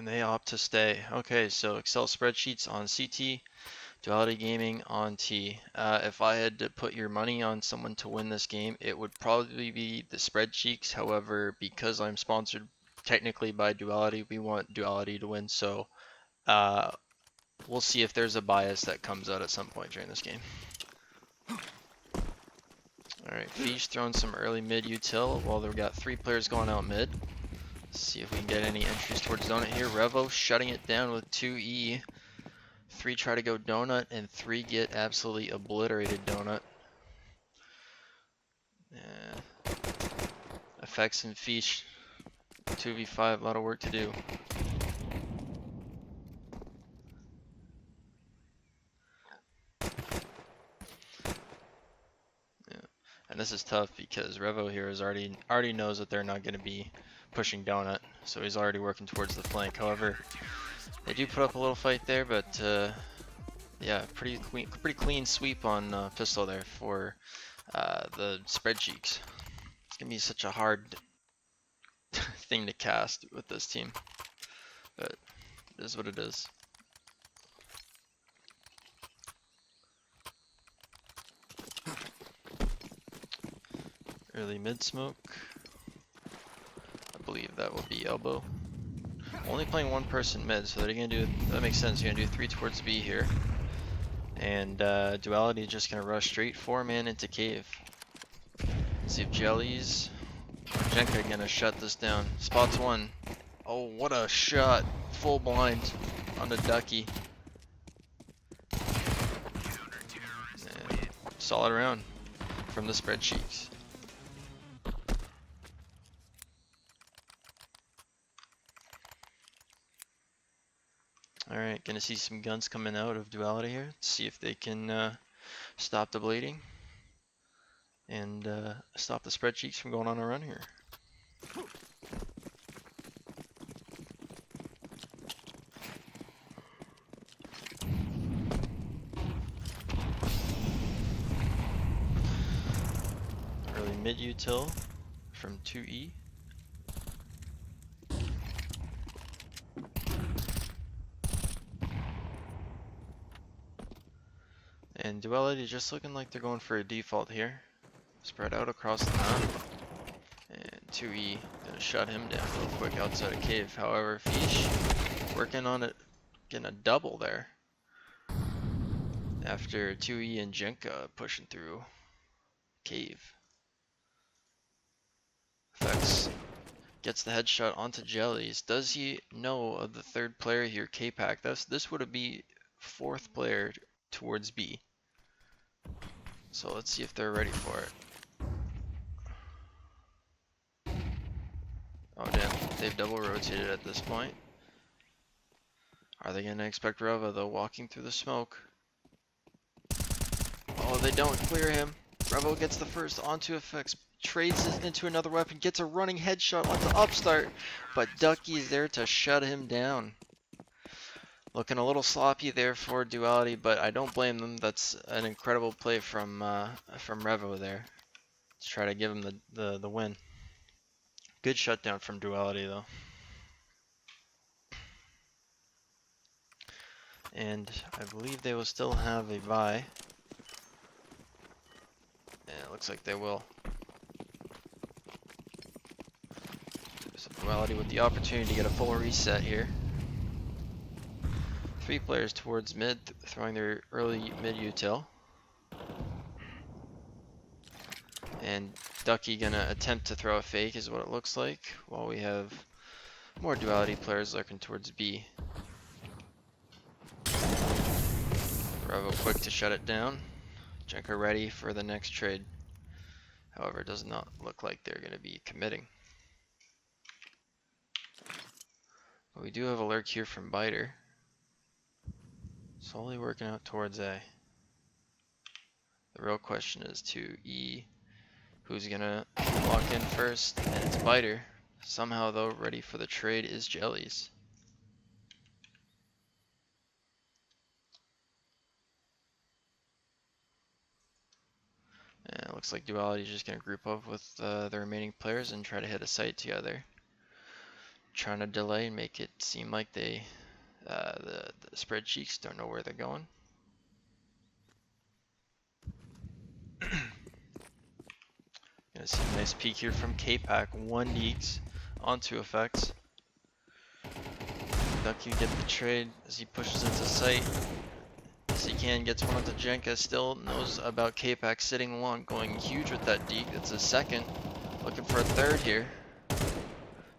They opt to stay. Okay, so Excel spreadsheets on CT, Duality Gaming on T. If I had to put your money on someone to win this game, it would probably be the Spreadcheeks. However, because I'm sponsored technically by Duality, we want Duality to win. So uh, we'll see if there's a bias that comes out at some point during this game. Alright, Fish throwing some early mid util while they've got 3 players going out mid. See if we can get any entries towards Donut here. Revo shutting it down with 2E. 3 try to go Donut, and 3 get absolutely obliterated Donut. Yeah. Effects and Fish. 2v5, a lot of work to do. Yeah. And this is tough because Revo here is already knows that they're not going to be pushing Donut, so he's already working towards the flank. However, they do put up a little fight there, but yeah, pretty clean sweep on pistol there for the Spreadcheeks. It's gonna be such a hard thing to cast with this team, but it is what it is. Early mid smoke. I believe that will be elbow. Only playing one person mid, so they're gonna do. That makes sense. You're gonna do 3 towards B here, and Duality is just gonna rush straight 4-man into cave. Let's see if Jellies. Jenka gonna shut this down. Spots 1. Oh, what a shot! Full blind on the Ducky. And solid round from the Spreadcheeks. Alright, gonna see some guns coming out of Duality here. Let's see if they can stop the bleeding and stop the Spreadcheeks from going on a run here. Early mid util from 2E. And Duality just looking like they're going for a default here. Spread out across the map. And 2E gonna shut him down real quick outside of cave. However, Fish working on it, getting a double there. After 2E and Jenka pushing through cave. Effects gets the headshot onto Jellies. Does he know of the 3rd player here, K-Pack? This would be 4th player towards B. So let's see if they're ready for it. Oh damn, they've double rotated at this point. Are they gonna expect Reva though, walking through the smoke? Oh, they don't clear him. Revo gets the first onto effects, trades it into another weapon, gets a running headshot onto upstart, but Ducky's there to shut him down. Looking a little sloppy there for Duality, but I don't blame them. That's an incredible play from Revo there to try to give him the win. Good shutdown from Duality though. And I believe they will still have a buy. Yeah, it looks like they will. So Duality with the opportunity to get a full reset here. 3 players towards mid, throwing their early mid util. And Ducky gonna attempt to throw a fake is what it looks like, while we have more Duality players lurking towards B. Revo quick to shut it down. Jenka ready for the next trade. However, it does not look like they're gonna be committing. But we do have a lurk here from Biter. Slowly working out towards A. The real question is to E. Who's gonna lock in first? And it's Biter. Somehow though, ready for the trade is Jellies. And it looks like Duality is just gonna group up with the remaining players and try to hit a site together. trying to delay and make it seem like they, the Spreadcheeks don't know where they're going. Gonna see a nice peek here from K-Pack. 1 Deeks onto effects. Ducky get the trade as he pushes into sight. As he can, gets one onto Jenka. Still knows about K-Pack sitting long, going huge with that Deke. That's a second. Looking for a third here.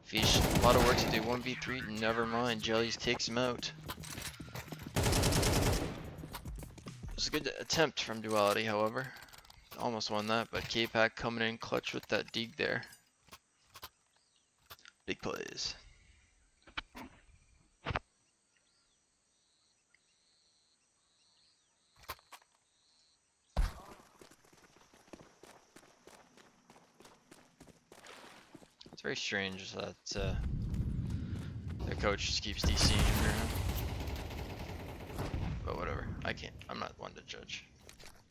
Fish, a lot of work to do. 1v3, never mind. Jellies takes him out. It was a good attempt from Duality, however. Almost won that, but K-Pack coming in clutch with that Deke there. Big plays. It's very strange that their coach just keeps DCing for him. But whatever, I'm not one to judge.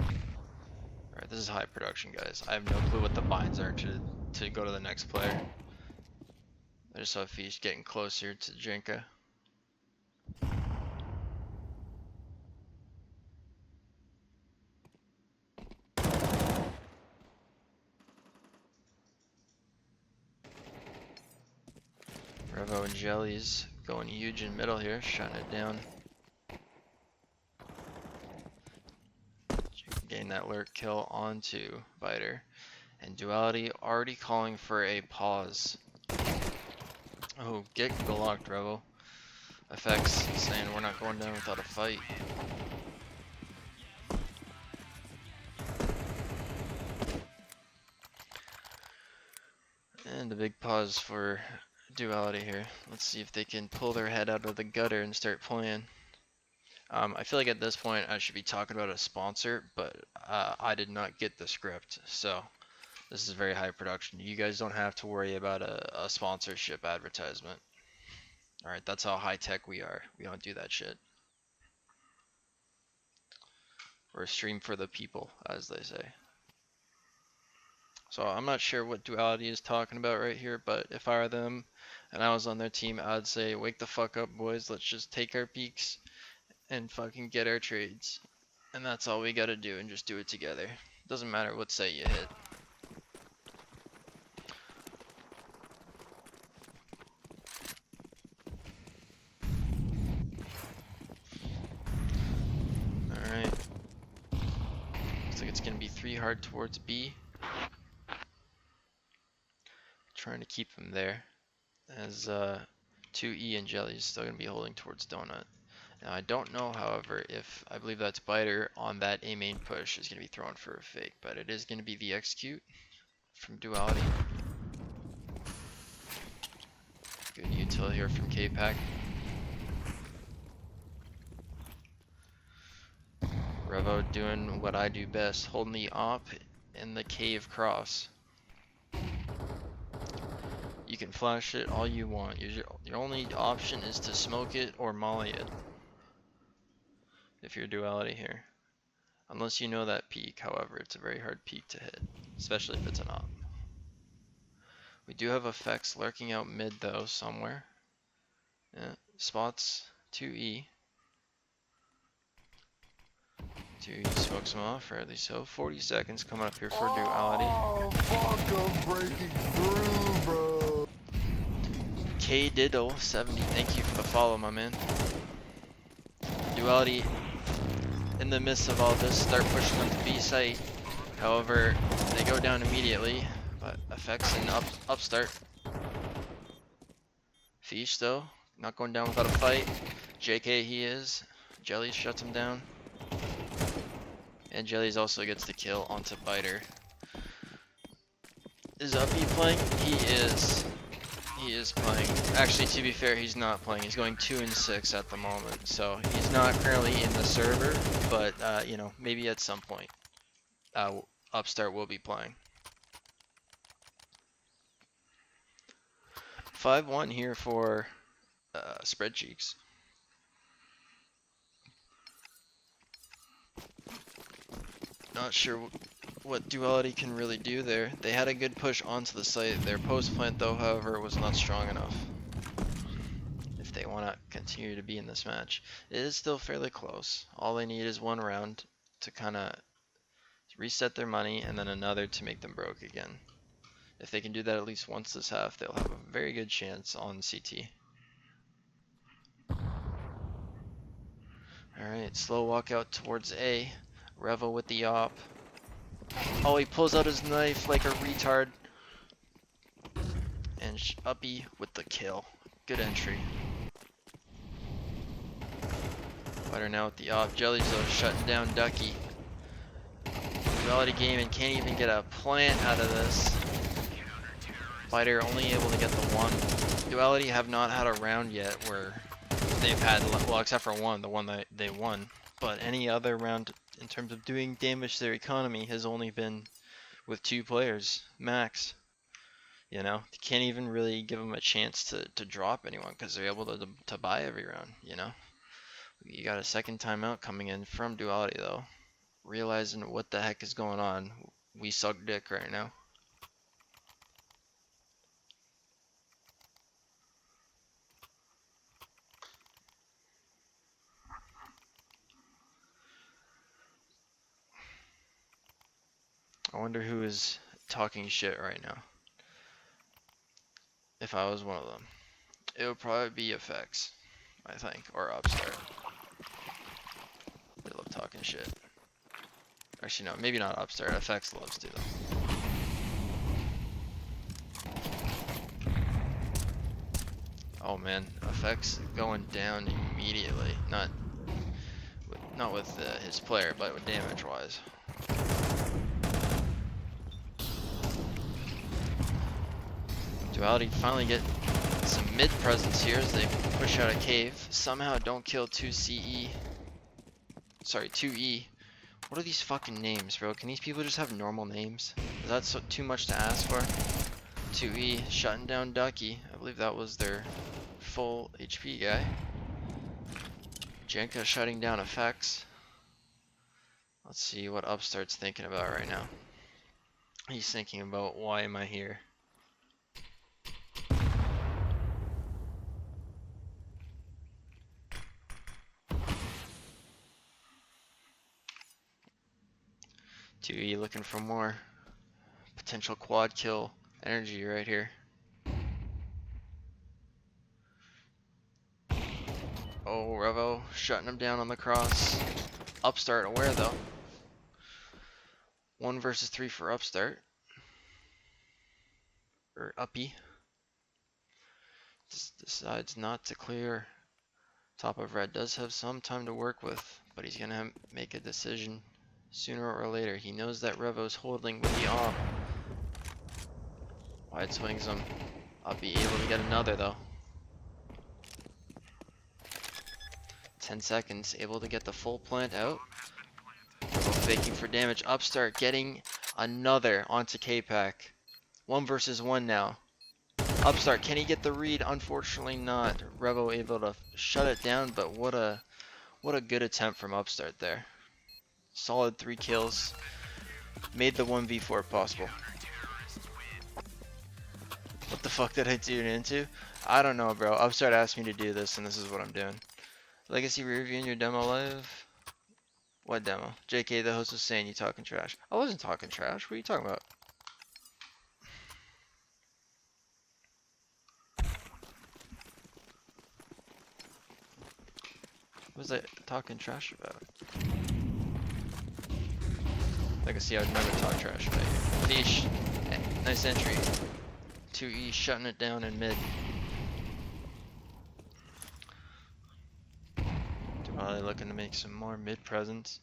Alright, this is high production, guys. I have no clue what the binds are to go to the next player. I just saw Fish getting closer to Jenka. Revo and Jellies going huge in middle here, shutting it down. Gain that lurk kill onto Biter. And Duality already calling for a pause. Oh, get blocked, Revo. Effects saying we're not going down without a fight. And a big pause for Duality here. Let's see if they can pull their head out of the gutter and start playing. I feel like at this point I should be talking about a sponsor, but I did not get the script, so this is very high production. You guys don't have to worry about a sponsorship advertisement. Alright, that's how high tech we are. We don't do that shit. We're a stream for the people, as they say. So I'm not sure what Duality is talking about right here, but if I were them and I was on their team, I'd say, wake the fuck up, boys. Let's just take our peaks and fucking get our trades. And that's all we gotta do, and just do it together. Doesn't matter what site you hit. Alright. Looks like it's gonna be 3 hard towards B. Trying to keep him there. As 2E and Jelly is still gonna be holding towards Donut. Now I don't know, however, if I believe that's Biter on that A main push is gonna be thrown for a fake, but it is gonna be the execute from Duality. Good util here from K-Pack. Revo doing what I do best, holding the op in the cave cross. You can flash it all you want. Your only option is to smoke it or molly it. If you're Duality here. Unless you know that peak, however, it's a very hard peak to hit. Especially if it's an op. We do have effects lurking out mid though, somewhere. Yeah, spots 2E. 2E smokes him off, or at least so. 40 seconds coming up here for Duality. Oh, fuck, I'm breaking through, bro. K Diddle 70, thank you for the follow, my man. Duality, in the midst of all this, start pushing them to B site. However, they go down immediately, but effects and upstart. Fish though, not going down without a fight. JK he is. Jelly shuts him down. And Jellies also gets the kill onto Biter. Is Uppy playing? He is. He is playing. Actually, to be fair, he's not playing. He's going 2-6 at the moment. So he's not currently in the server, but you know, maybe at some point, Upstart will be playing. 5-1 here for Spreadcheeks. Not sure what Duality can really do there. They had a good push onto the site. Their post plant though, however, was not strong enough. continue to be in this match. It is still fairly close. All they need is one round to kind of reset their money and then another to make them broke again. If they can do that at least once this half, they'll have a very good chance on CT. Alright, slow walk out towards A. Revo with the op. Oh, he pulls out his knife like a retard. And Uppy with the kill. Good entry. Fighter now with the op. Jelly's though shutting down Ducky. Duality Gaming can't even get a plant out of this. Fighter only able to get the one. Duality have not had a round yet where they've had, well, except for one, the one that they won. But any other round in terms of doing damage to their economy has only been with 2 players max. You know, they can't even really give them a chance to drop anyone because they're able to buy every round. You know, you got a second timeout coming in from Duality though, realizing what the heck is going on. We suck dick right now. I wonder who is talking shit right now. If I was one of them, it would probably be Effects, I think, or Upstart. They love talking shit. Actually, no, maybe not Upstart. Effects loves to though. Oh man, Effects going down immediately. Not with his player, but with damage wise. Duality finally get some mid presence here as they push out a cave. Somehow don't kill 2CE. Sorry, 2E. What are these fucking names, bro? Can these people just have normal names? Is that too much to ask for? 2E shutting down Ducky. I believe that was their full HP guy. Jenka shutting down Effects. Let's see what Upstart's thinking about right now. He's thinking about, why am I here? E looking for more potential quad kill energy right here. Oh, Revo shutting him down on the cross. Upstart aware though. 1 versus 3 for Upstart. Or Uppy. Just decides not to clear. Top of red does have some time to work with, but he's gonna make a decision sooner or later. He knows that Revo's holding with the AWP. Wide swings him. Uppy able to get another though. 10 seconds, able to get the full plant out. Revo faking for damage. Upstart getting another onto K-Pack. 1 versus 1 now. Upstart, can he get the read? Unfortunately not. Revo able to shut it down, but what a good attempt from Upstart there. Solid 3 kills. Made the 1v4 possible. What the fuck did I tune into? I don't know, bro. Upstart asked me to do this, and this is what I'm doing. Legacy reviewing your demo live? What demo? JK, the host was saying you talking trash. I wasn't talking trash. What are you talking about? What was I talking trash about? Legacy, I would never talk trash about you. Niche. Nice entry. 2E shutting it down in mid. Duality looking to make some more mid presence.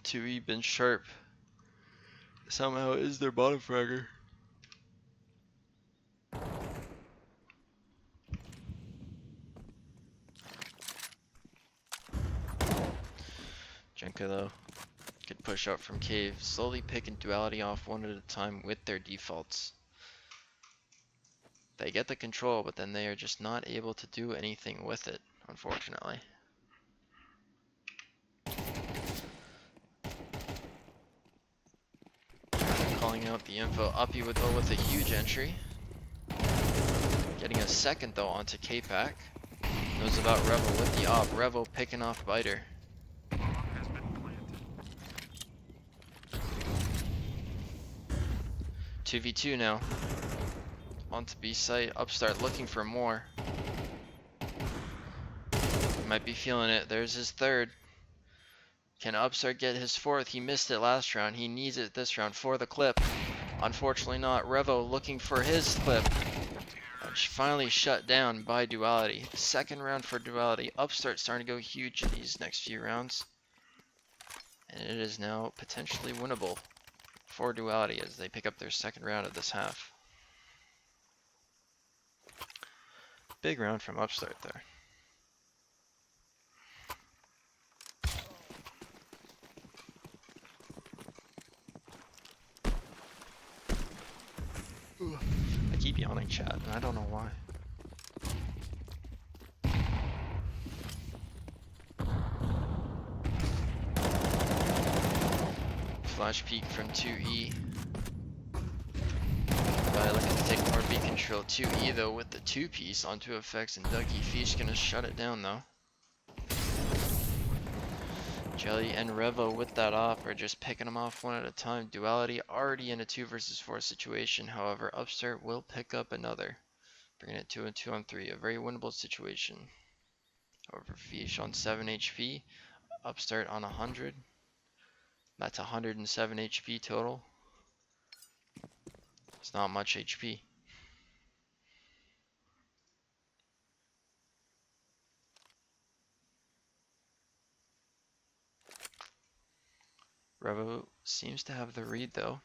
2E been sharp. Somehow is their bottom fragger. Jenka though could push up from cave, slowly picking Duality off one at a time with their defaults. They get the control, but then they are just not able to do anything with it, unfortunately. Calling out the info. Uppy with a huge entry. Getting a second though onto K-Pack. Knows about Revo with the op. Revo picking off Biter. 2v2 now. Onto B site. Upstart looking for more. Might be feeling it. There's his third. Can Upstart get his fourth? He missed it last round. He needs it this round for the clip. Unfortunately not. Revo looking for his clip. Finally shut down by Duality. Second round for Duality. Upstart starting to go huge in these next few rounds. And it is now potentially winnable for Duality as they pick up their second round of this half. Big round from Upstart there. I keep yawning, chat, and I don't know why. Flash peek from 2E. Looking to take more B control. 2E though with the 2-piece onto effects, and Dougie Fish gonna shut it down though. Jelly and Revo with that off are just picking them off one at a time. Duality already in a 2 versus 4 situation. However, Upstart will pick up another, bringing it to a 2-on-3, a very winnable situation. However, Fish on 7 HP, Upstart on 100. That's 107 HP total. It's not much HP. Revo seems to have the read though.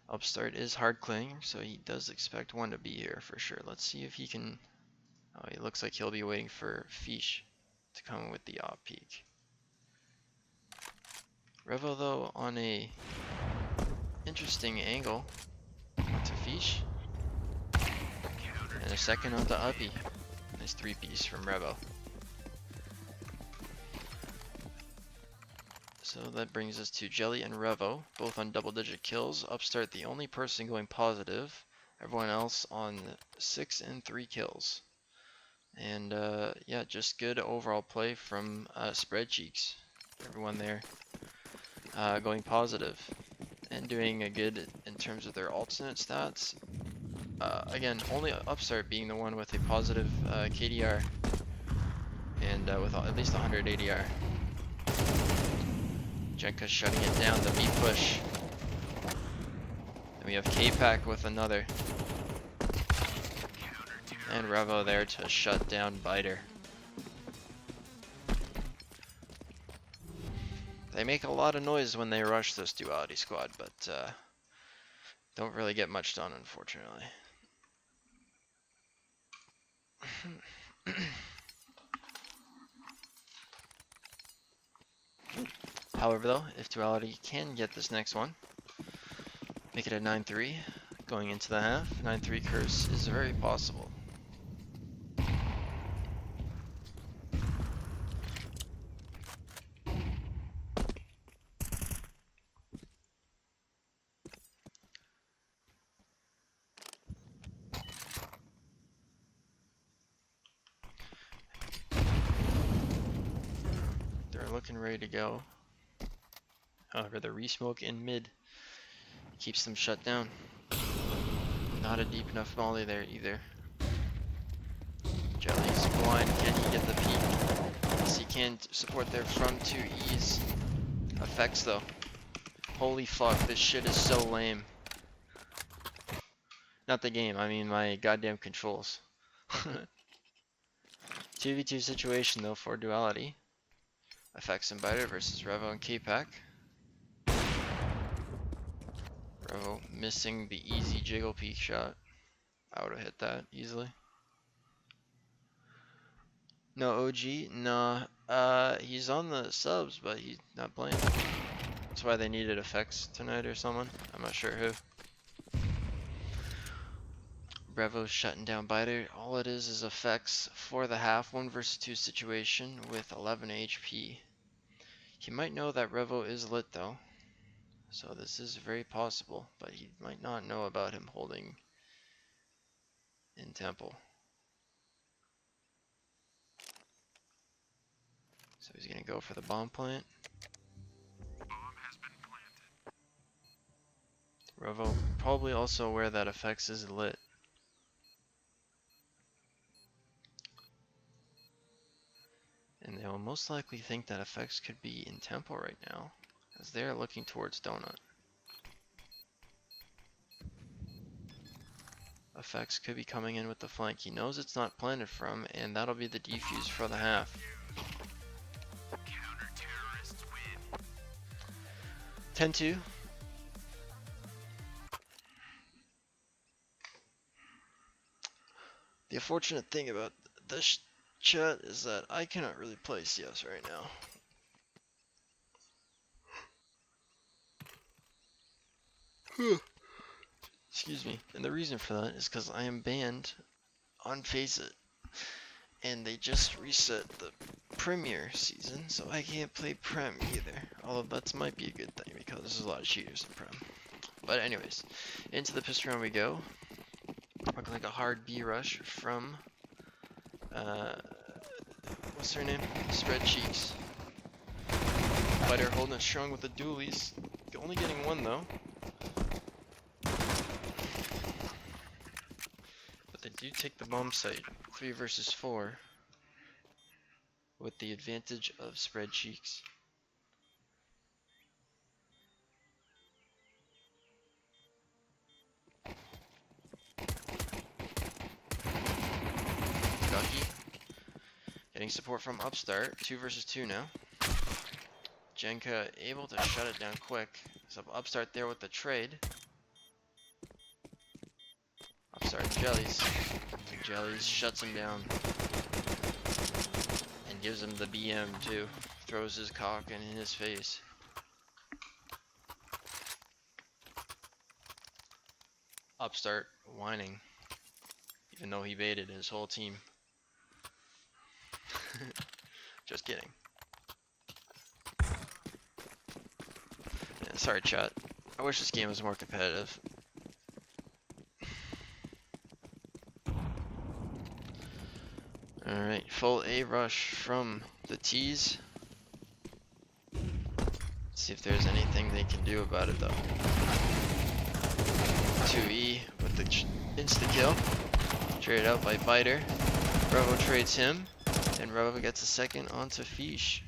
Upstart is hard clinging, so he does expect one to be here for sure. Let's see if he can. Oh, he looks like he'll be waiting for Fish to come with the op peek. Revo though on a interesting angle onto Fish. And a second onto Uppy. Nice 3-piece from Revo. So that brings us to Jelly and Revo, both on double-digit kills. Upstart the only person going positive. Everyone else on 6 and 3 kills. And yeah, just good overall play from Spreadcheeks. Everyone there going positive and doing a good in terms of their alternate stats. Again, only Upstart being the one with a positive KDR and with at least 100 ADR. Jenka shutting it down, the B push. And we have K-Pack with another. And Revo there to shut down Biter. They make a lot of noise when they rush this Duality squad, but don't really get much done, unfortunately. However though, if Duality can get this next one, make it a 9-3 going into the half, 9-3 curse is very possible. They're looking ready to go. However, the resmoke in mid keeps them shut down. Not a deep enough molly there either. Jelly's blind. Can he get the peek? Yes, he can support there from 2Es. Effects though. Holy fuck, this shit is so lame. Not the game, I mean my goddamn controls. 2v2 situation though for Duality. Effects and Biter versus Revo and K-Pack. Revo missing the easy jiggle peek shot. I would have hit that easily. No OG? Nah. He's on the subs, but he's not playing. That's why they needed effects tonight or someone. I'm not sure who. Revo's shutting down Biter. All it is effects for the half 1 versus 2 situation with 11 HP. He might know that Revo is lit though. So this is very possible, but he might not know about him holding in temple. So he's gonna go for the bomb plant. Revo probably also aware that effects is lit. And they will most likely think that effects could be in tempo right now, as they are looking towards donut. Effects could be coming in with the flank. He knows it's not planted from, and that'll be the defuse for the half. 10-2. The unfortunate thing about this chat is that I cannot really play CS right now. Excuse me. And the reason for that is because I am banned on Faceit. And they just reset the Premier season, so I can't play Prem either. Although that might be a good thing because there's a lot of cheaters in Prem. But anyways, into the pistol round we go. Looking like a hard B rush from what's her name? Spreadcheeks. Fighter holding it strong with the dualies. Only getting one though. But they do take the bomb site. 3 versus 4. With the advantage of Spreadcheeks. Ducky. Getting support from Upstart. 2 versus 2 now. Jenka able to shut it down quick. So Upstart there with the trade. Upstart and Jellies. Jellies shuts him down. And gives him the BM too. Throws his cock in his face. Upstart whining. Even though he baited his whole team. Just kidding. Yeah, sorry chat. I wish this game was more competitive. Alright, full A rush from the T's. Let's see if there's anything they can do about it though. 2E with the insta-kill. Traded out by Biter. Revo trades him. And Revo gets a second onto Fish.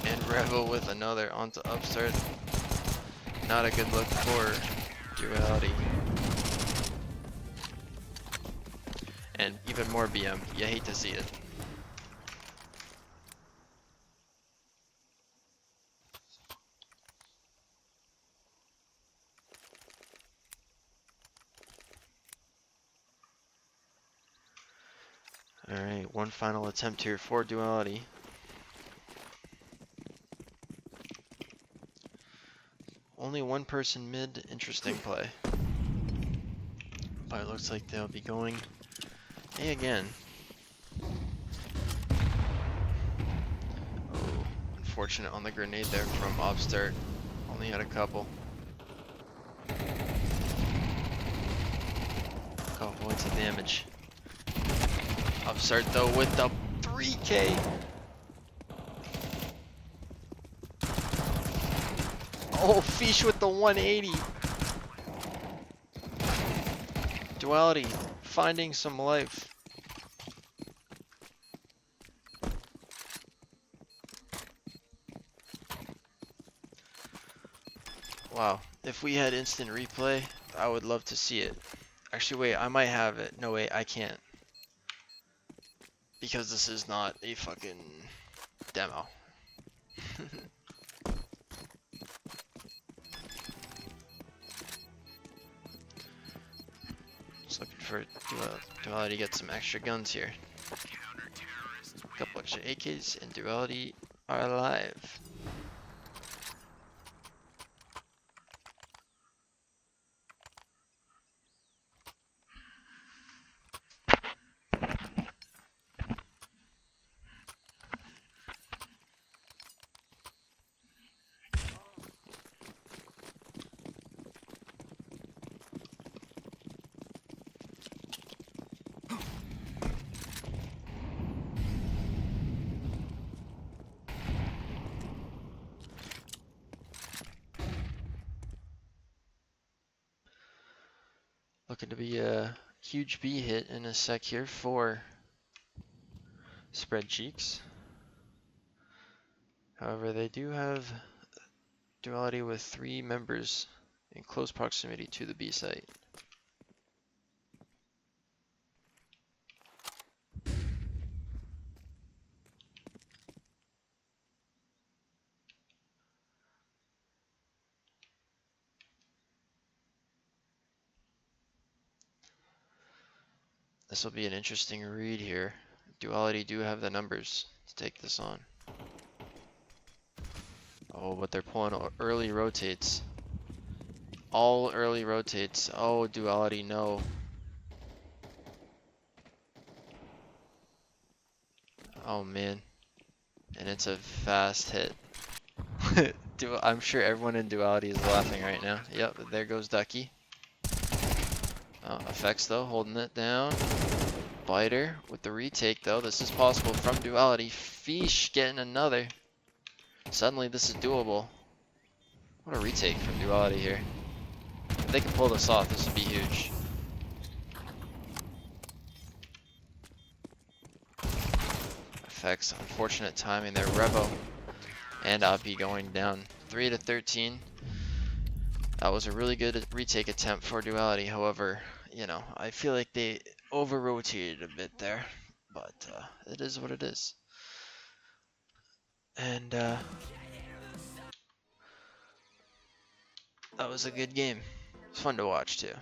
And Revo with another onto Upstart. Not a good look for Duality. And even more BM. You hate to see it. Alright, one final attempt here for Duality. Only one person mid, interesting play. But it looks like they'll be going A again. Oh, unfortunate on the grenade there from Upstart. Only had a couple. Couple points of damage. Upstart though with the 3K. Oh, Fish with the 180. Duality finding some life. Wow, if we had instant replay, I would love to see it. Actually, wait, I might have it. No, wait, I can't. Because this is not a fucking demo. Just looking for Duality to get some extra guns here. A couple extra AKs and Duality are alive. looking to be a huge B hit in a sec here for Spreadcheeks. However, they do have Duality with 3 members in close proximity to the B site. This will be an interesting read here. Duality do have the numbers to take this on. Oh, but they're pulling early rotates. All early rotates. Oh, Duality, no. Oh man. And it's a fast hit. I'm sure everyone in Duality is laughing right now. Yep, there goes Ducky. Oh, effects though, holding it down. Biter with the retake though. This is possible from Duality. Fish getting another. Suddenly this is doable. What a retake from Duality here. If they can pull this off, this would be huge. Effects, unfortunate timing there. Revo and Api going down 3-13. That was a really good retake attempt for Duality. However, you know, I feel like they over-rotated a bit there, but it is what it is. And that was a good game. It's fun to watch too.